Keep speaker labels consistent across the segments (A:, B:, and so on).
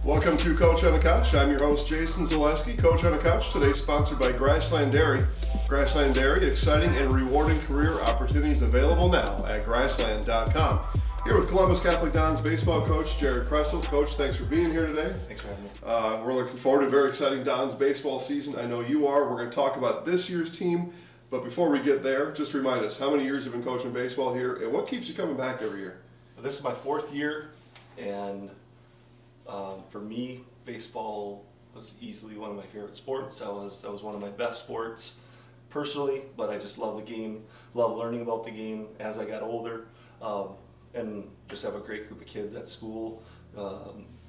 A: Welcome to Coach on the Couch. I'm your host, Jason Zaleski. Coach on the Couch, today sponsored by Grassland Dairy. Grassland Dairy, exciting and rewarding career opportunities available now at grassland.com. Here with Columbus Catholic Dons baseball coach, Jared Krasselt. Coach, thanks for being here today.
B: Thanks for having me.
A: We're looking forward to a very exciting Dons baseball season. I know you are. We're going to talk about this year's team. But before we get there, just remind us, how many years you've been coaching baseball here, and what keeps you coming back every year?
B: This is my fourth year, and for me, baseball was easily one of my favorite sports. That was one of my best sports personally, but I just love the game, love learning about the game as I got older, and just have a great group of kids at school.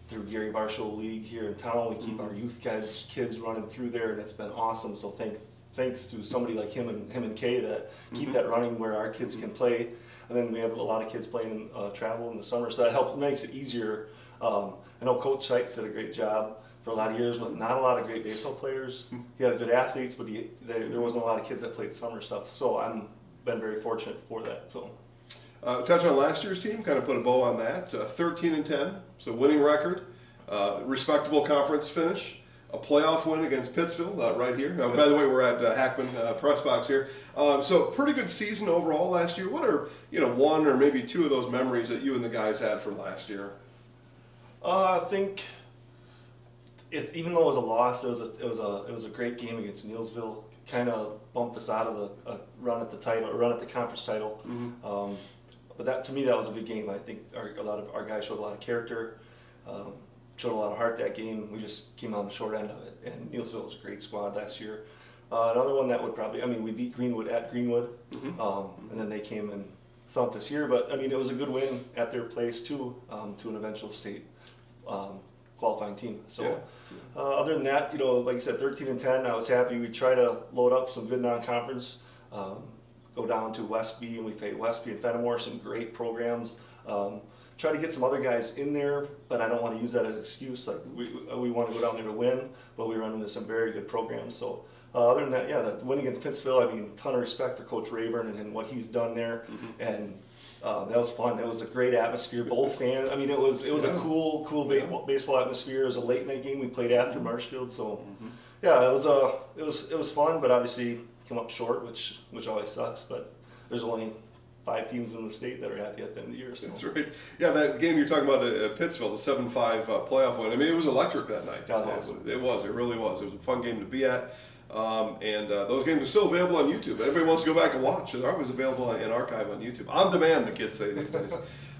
B: Through Gary Varsho League here in town, we keep our youth kids running through there, and it's been awesome. So thanks to somebody like him and Kay that keep that running where our kids can play. And then we have a lot of kids playing travel in the summer, so that makes it easier. I know Coach Seitz did a great job for a lot of years with not a lot of great baseball players. He had good athletes, but there wasn't a lot of kids that played summer stuff. So I've been very fortunate for that. So.
A: Touch on last year's team, kind of put a bow on that. 13-10, so winning record, respectable conference finish, a playoff win against Pittsfield right here. By the way, we're at Hackman press box here. So pretty good season overall last year. What are one or maybe two of those memories that you and the guys had from last year?
B: I think even though it was a loss, it was a great game against Neillsville. Kind of bumped us out of the run at the conference title. Mm-hmm. But that, to me, that was a good game. I think a lot of our guys showed a lot of character, showed a lot of heart that game. We just came on the short end of it. And Neillsville was a great squad last year. Another one that would probably, we beat Greenwood at Greenwood, mm-hmm. And then they came and thumped us here. But it was a good win at their place too, to an eventual state qualifying team. So yeah. Other than that, like you said, 13-10. I was happy. We try to load up some good non-conference. Go down to Westby, and we played Westby and Fenimore, some great programs. Try to get some other guys in there, but I don't want to use that as an excuse. Like we want to go down there to win, but we run into some very good programs. So other than that, the win against Pittsfield, a ton of respect for Coach Rayburn and what he's done there, mm-hmm. and that was fun. It was a great atmosphere. Both fans. It was a cool baseball atmosphere. It was a late night game. We played after Marshfield, so mm-hmm. It was fun, but obviously come up short, which always sucks, but there's only 5 teams in the state that are happy at the end of the year. So.
A: That's right. Yeah, that game you're talking about at Pittsfield, the 7-5 playoff win, it was electric that night.
B: That was awesome.
A: It really was. It was a fun game to be at. And those games are still available on YouTube. Anybody wants to go back and watch, they're always available in archive on YouTube. On demand, the kids say these days.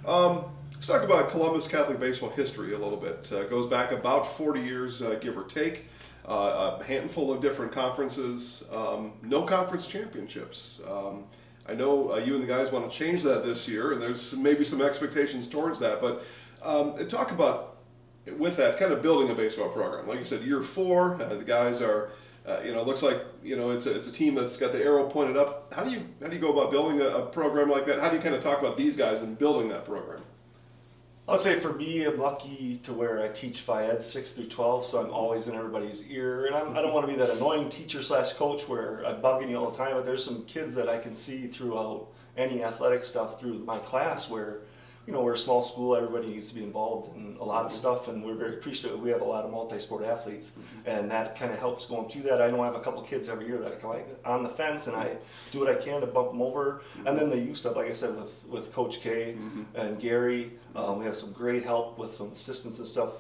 A: Let's talk about Columbus Catholic baseball history a little bit. It goes back about 40 years, give or take. A handful of different conferences, no conference championships. I know you and the guys want to change that this year, and there's maybe some expectations towards that. But talk about, with that, kind of building a baseball program. Like you said, year 4, the guys are, looks like it's a team that's got the arrow pointed up. How do you go about building a program like that? How do you kind of talk about these guys and building that program?
B: I'd say for me, I'm lucky to where I teach Phi Ed 6 through 12, so I'm always in everybody's ear. And I don't want to be that annoying teacher/coach where I'm bugging you all the time, but there's some kids that I can see throughout any athletic stuff through my class where, we're a small school, everybody needs to be involved in a lot of stuff, and we're very appreciative. We have a lot of multi-sport athletes, and that kind of helps going through that. I know I have a couple kids every year that are kind of on the fence, and I do what I can to bump them over. And then the youth stuff, like I said, with Coach K and Gary, we have some great help with some assistants and stuff,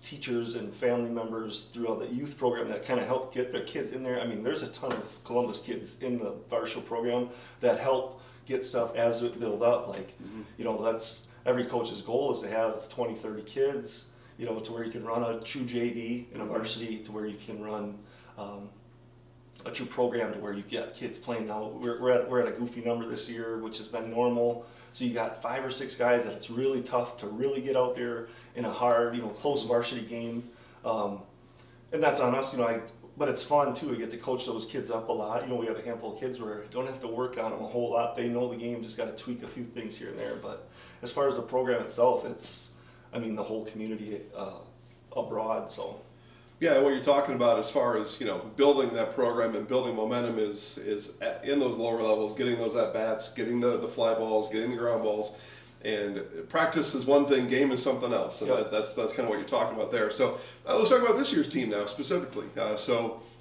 B: teachers and family members throughout the youth program that kind of help get their kids in there. There's a ton of Columbus kids in the Varsho program that help get stuff as it build up. That's every coach's goal is to have 20-30 kids, to where you can run a true JV in a varsity, to where you can run a true program to where you get kids playing. Now we're at a goofy number this year, which has been normal. So you got 5 or 6 guys that it's really tough to really get out there in a hard, close varsity game, and that's on us. But it's fun too. We get to coach those kids up a lot. We have a handful of kids where you don't have to work on them a whole lot. They know the game, just got to tweak a few things here and there. But as far as the program itself, it's, the whole community abroad. So.
A: Yeah, what you're talking about as far as building that program and building momentum is in those lower levels, getting those at bats, getting the fly balls, getting the ground balls, and practice is one thing, game is something else, and
B: Yep.
A: that's kind of what you're talking about there. So let's talk about this year's team now specifically.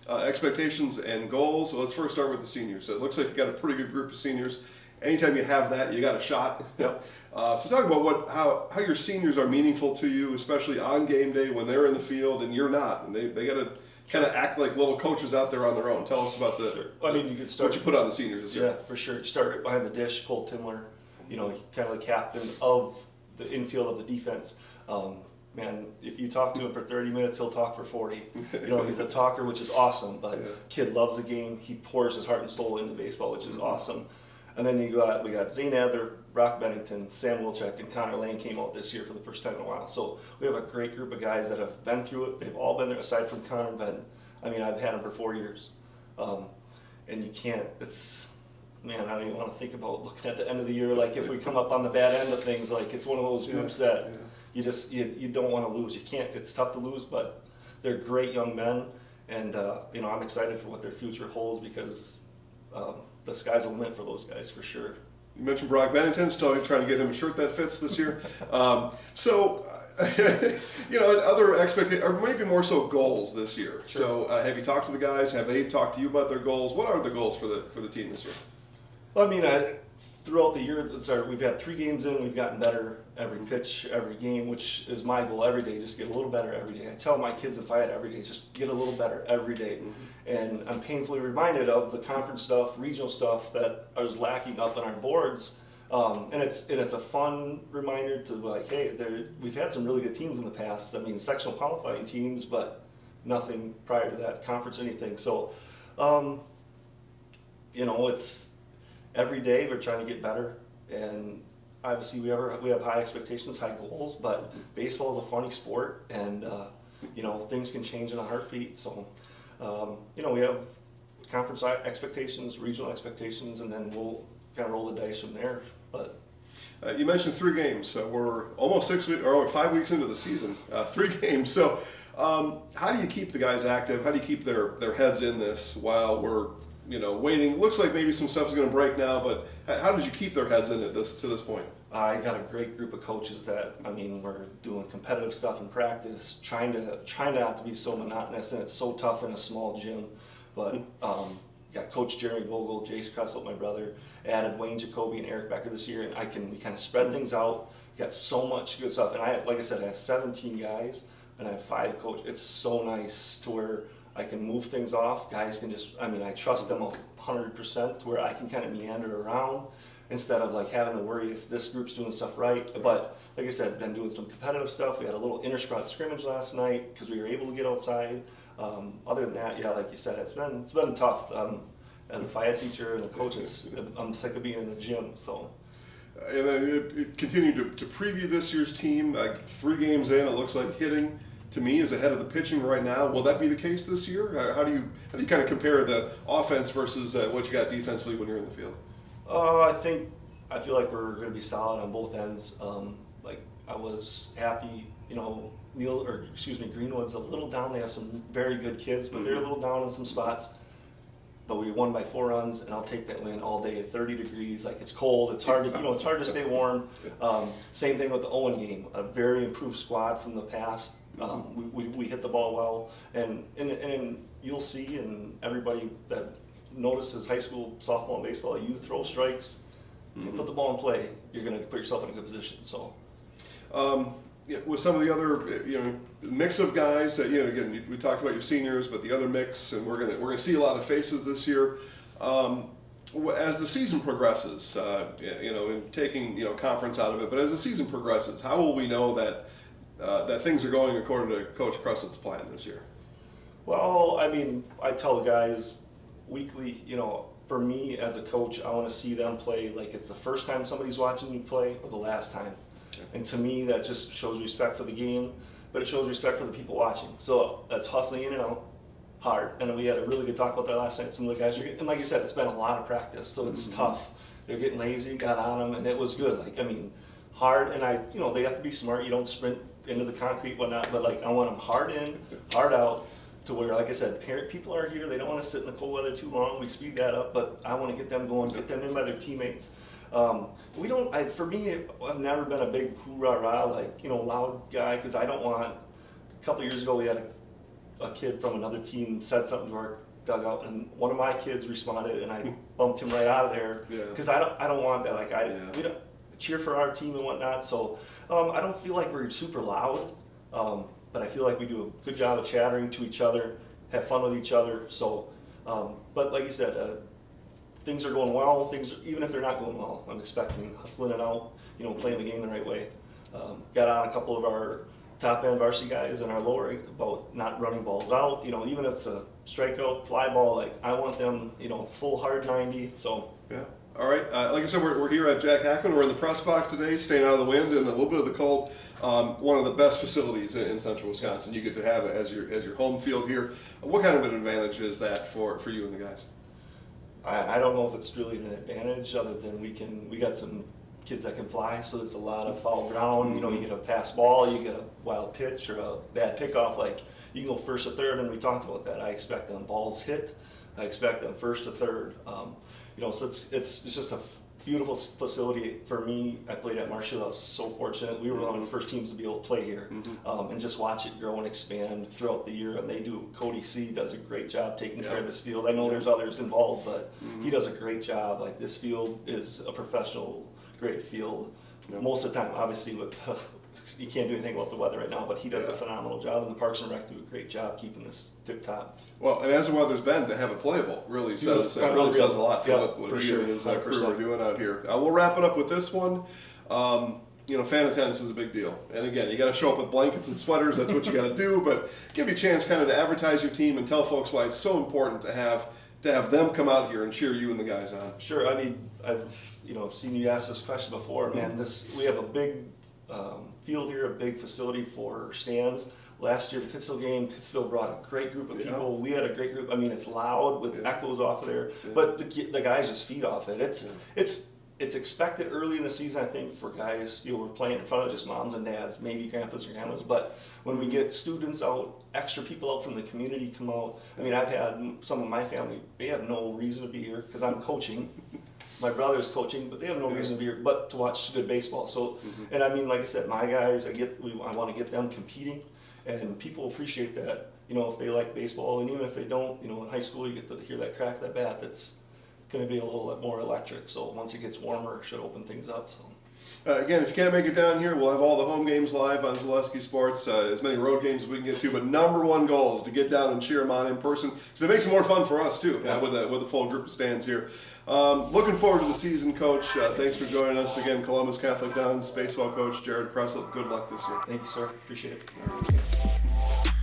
A: Expectations and goals. So let's first start with the seniors. So it looks like you got a pretty good group of seniors. Anytime you have that, you got a shot.
B: Yep.
A: So talk about how your seniors are meaningful to you, especially on game day when they're in the field and you're not, and they got to kind of act like little coaches out there on their own. Tell us about
B: Sure. I mean, you could start.
A: what you put on the seniors this year.
B: Yeah, for sure. Start right behind the dish, Cole Timler. You know, kind of the captain of the infield of the defense. Man, if you talk to him for 30 minutes, he'll talk for 40. You know, he's a talker, which is awesome, but
A: Yeah.
B: kid loves the game. He pours his heart and soul into baseball, which is awesome. And then we got Zane Adler, Brock Bennington, Sam Wilczek, and Connor Lane came out this year for the first time in a while. So we have a great group of guys that have been through it. They've all been there, aside from Connor. I've had him for 4 years. And you can't, man, I don't even want to think about looking at the end of the year. Like if we come up on the bad end of things, like it's one of those groups that you don't want to lose. You can't. It's tough to lose, but they're great young men, and I'm excited for what their future holds because the sky's the limit for those guys for sure.
A: You mentioned Brock Bennington, still trying to get him a shirt that fits this year. Other expectations, or maybe more so goals this year.
B: Sure.
A: So have you talked to the guys? Have they talked to you about their goals? What are the goals for the team this year?
B: Well, throughout the year, we've had 3 games in. We've gotten better every pitch, every game, which is my goal every day. Just get a little better every day. I tell my kids if I had every day, just get a little better every day. Mm-hmm. And I'm painfully reminded of the conference stuff, regional stuff that I was lacking up on our boards. And it's a fun reminder to like, hey, we've had some really good teams in the past. I mean, sectional qualifying teams, but nothing prior to that, conference anything. So, it's every day we're trying to get better, and obviously we have high expectations, high goals. But baseball is a funny sport, and things can change in a heartbeat. So, we have conference expectations, regional expectations, and then we'll kind of roll the dice from there. But
A: you mentioned 3 games. We're almost 6 weeks or 5 weeks into the season. 3 games. So how do you keep the guys active? How do you keep their heads in this while we're waiting? Looks like maybe some stuff is going to break now, but how did you keep their heads in it to this point?
B: I got a great group of coaches that we're doing competitive stuff in practice, trying not to be so monotonous, and it's so tough in a small gym. But got Coach Jeremy Vogel, Jace Krasselt, my brother, added Wayne Jacoby and Eric Becker this year, and we kind of spread things out. We got so much good stuff, and like I said, I have 17 guys, and I have 5 coaches. It's so nice to where I can move things off. Guys can I trust them 100% to where I can kind of meander around instead of like having to worry if this group's doing stuff right. But like I said, been doing some competitive stuff. We had a little inter-squad scrimmage last night because we were able to get outside. Other than that, yeah, like you said, it's been tough. As a FIAD teacher and a coach, I'm sick of being in the gym. So.
A: And then continue to preview this year's team. 3 games in, it looks like hitting to me is ahead of the pitching right now. Will that be the case this year? How do you kind of compare the offense versus what you got defensively when you're in the field?
B: I feel like we're going to be solid on both ends. I was happy, Greenwood's a little down. They have some very good kids, but they're a little down in some spots. But we won by 4 runs, and I'll take that win all day at 30 degrees. Like, it's cold. It's hard to stay warm. Same thing with the Owen game. A very improved squad from the past. We hit the ball well, and you'll see, and everybody that notices high school softball and baseball, you throw strikes, you put the ball in play, you're going to put yourself in a good position. So.
A: With some of the other, mix of guys that, again, we talked about your seniors, but the other mix, and we're gonna see a lot of faces this year. As the season progresses, and taking conference out of it, but as the season progresses, how will we know that things are going according to Coach Krasselt's plan this year?
B: Well, I tell the guys weekly, for me as a coach, I want to see them play like it's the first time somebody's watching you play or the last time. And to me, that just shows respect for the game, but it shows respect for the people watching. So that's hustling in and out, hard. And we had a really good talk about that last night. Some of the guys and like you said, it's been a lot of practice, so it's tough. They're getting lazy, got on them, and it was good. Hard, and they have to be smart. You don't sprint into the concrete, whatnot, but I want them hard in, hard out, to where, like I said, people are here. They don't want to sit in the cold weather too long. We speed that up, but I want to get them going, get them in by their teammates. We don't. For me, I've never been a big hoorah like loud guy because I don't want. A couple years ago, we had a kid from another team said something to our dugout, and one of my kids responded, and I bumped him right out of there because I don't want that. Like we don't cheer for our team and whatnot. So I don't feel like we're super loud, but I feel like we do a good job of chattering to each other, have fun with each other. So, but like you said, things are going well. Even if they're not going well, I'm expecting hustling it out. Playing the game the right way. Got on a couple of our top end varsity guys and our lower about not running balls out. Even if it's a strikeout, fly ball, like I want them, full hard 90. So
A: yeah. All right. Like I said, we're here at Jack Hackman. We're in the press box today, staying out of the wind and a little bit of the cold. One of the best facilities in central Wisconsin. You get to have it as your home field here. What kind of an advantage is that for you and the guys?
B: I don't know if it's really an advantage other than we got some kids that can fly, so there's a lot of foul ground. You get a pass ball, you get a wild pitch or a bad pickoff, like you can go first to third, and we talked about that. I expect them balls hit. I expect them first to third. So it's just a beautiful facility for me. I played at Marshall. I was so fortunate. We were one of the first teams to be able to play here, and just watch it grow and expand throughout the year. And they do. Cody C does a great job taking care of this field. I know there's others involved, but he does a great job. Like this field is a professional, great field. Most of the time, obviously, with you can't do anything about the weather right now, but he does a phenomenal job, and the Parks and Rec do a great job keeping this tip top.
A: Well, and as the weather's been, to have it playable really says a lot for what he and his crew are doing out here. We'll wrap it up with this one. Fan attendance is a big deal, and again, you got to show up with blankets and sweaters. That's what you got to do, but give you a chance kind of to advertise your team and tell folks why it's so important to have them come out here and cheer you and the guys on.
B: Sure. I mean, I've seen you ask this question before, man. We have a big field here, a big facility for stands. Last year, the Pittsfield brought a great group of people. We had a great group. I mean, it's loud with echoes off of there, but the guys just feed off it. It's expected early in the season, I think, for guys. We're playing in front of just moms and dads, maybe grandpas or grandmas. But when we get students out, extra people out from the community come out. I mean, I've had some of my family. They have no reason to be here because I'm coaching. My brother's coaching, but they have no reason to be here but to watch good baseball. So, and I mean, like I said, my guys, I want to get them competing, and people appreciate that. If they like baseball, and even if they don't, in high school you get to hear that crack of that bat. That's going to be a little more electric. So once it gets warmer, it should open things up. So.
A: Again, if you can't make it down here, we'll have all the home games live on Zaleski Sports, as many road games as we can get to. But number one goal is to get down and cheer them on in person, because it makes it more fun for us too, with a full group of stands here. Looking forward to the season, Coach. Thanks for joining us again, Columbus Catholic Dons baseball coach Jared Krasselt. Good luck this year.
B: Thank you, sir. Appreciate it.
A: All right, thanks.